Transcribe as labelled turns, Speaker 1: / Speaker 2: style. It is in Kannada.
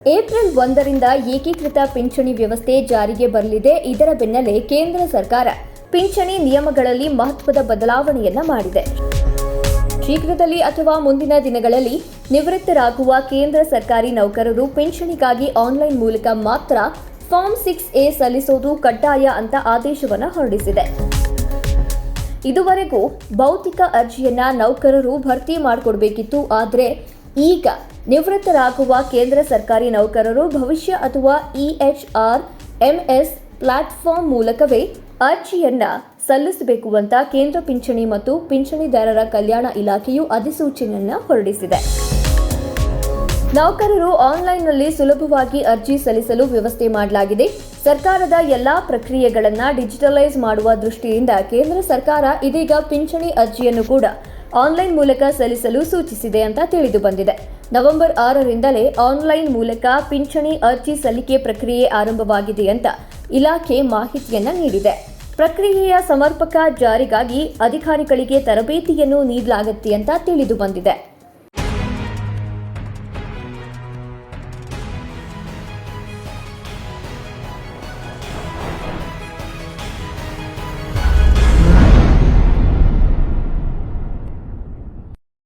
Speaker 1: ಏಪ್ರಿಲ್ 1ರಿಂದ ಏಕೀಕೃತ ಪಿಂಚಣಿ ವ್ಯವಸ್ಥೆ ಜಾರಿಗೆ ಬರಲಿದೆ. ಇದರ ಬೆನ್ನಲ್ಲೇ ಕೇಂದ್ರ ಸರ್ಕಾರ ಪಿಂಚಣಿ ನಿಯಮಗಳಲ್ಲಿ ಮಹತ್ವದ ಬದಲಾವಣೆಯನ್ನ ಮಾಡಿದೆ. ಶೀಘ್ರದಲ್ಲಿ ಅಥವಾ ಮುಂದಿನ ದಿನಗಳಲ್ಲಿ ನಿವೃತ್ತರಾಗುವ ಕೇಂದ್ರ ಸರ್ಕಾರಿ ನೌಕರರು ಪಿಂಚಣಿಗಾಗಿ ಆನ್ಲೈನ್ ಮೂಲಕ ಮಾತ್ರ ಫಾರ್ಮ್ 6A ಸಲ್ಲಿಸೋದು ಕಡ್ಡಾಯ ಅಂತ ಆದೇಶವನ್ನು ಹೊರಡಿಸಿದೆ. ಇದುವರೆಗೂ ಭೌತಿಕ ಅರ್ಜಿಯನ್ನ ನೌಕರರು ಭರ್ತಿ ಮಾಡಿಕೊಡಬೇಕಿತ್ತು. ಆದರೆ ಈಗ ನಿವೃತ್ತರಾಗುವ ಕೇಂದ್ರ ಸರ್ಕಾರಿ ನೌಕರರು ಭವಿಷ್ಯ ಅಥವಾ EHRMS ಪ್ಲಾಟ್ಫಾರ್ಮ್ ಮೂಲಕವೇ ಅರ್ಜಿಯನ್ನ ಸಲ್ಲಿಸಬೇಕು ಅಂತ ಕೇಂದ್ರ ಪಿಂಚಣಿ ಮತ್ತು ಪಿಂಚಣಿದಾರರ ಕಲ್ಯಾಣ ಇಲಾಖೆಯು ಅಧಿಸೂಚನೆಯನ್ನು ಹೊರಡಿಸಿದೆ. ನೌಕರರು ಆನ್ಲೈನ್ನಲ್ಲಿ ಸುಲಭವಾಗಿ ಅರ್ಜಿ ಸಲ್ಲಿಸಲು ವ್ಯವಸ್ಥೆ ಮಾಡಲಾಗಿದೆ. ಸರ್ಕಾರದ ಎಲ್ಲಾ ಪ್ರಕ್ರಿಯೆಗಳನ್ನು ಡಿಜಿಟಲೈಸ್ ಮಾಡುವ ದೃಷ್ಟಿಯಿಂದ ಕೇಂದ್ರ ಸರ್ಕಾರ ಇದೀಗ ಪಿಂಚಣಿ ಅರ್ಜಿಯನ್ನು ಕೂಡ ಆನ್ಲೈನ್ ಮೂಲಕ ಸಲ್ಲಿಸಲು ಸೂಚಿಸಿದೆ ಅಂತ ತಿಳಿದು ಬಂದಿದೆ. ನವೆಂಬರ್ 6ರಿಂದಲೇ ಆನ್ಲೈನ್ ಮೂಲಕ ಪಿಂಚಣಿ ಅರ್ಜಿ ಸಲ್ಲಿಕೆ ಪ್ರಕ್ರಿಯೆ ಆರಂಭವಾಗಿದೆ ಅಂತ ಇಲಾಖೆ ಮಾಹಿತಿಯನ್ನ ನೀಡಿದೆ. ಪ್ರಕ್ರಿಯೆಯ ಸಮರ್ಪಕ ಜಾರಿಗಾಗಿ ಅಧಿಕಾರಿಗಳಿಗೆ ತರಬೇತಿಯನ್ನು ನೀಡಲಾಗುತ್ತೆ ಅಂತ ತಿಳಿದು ಬಂದಿದೆ.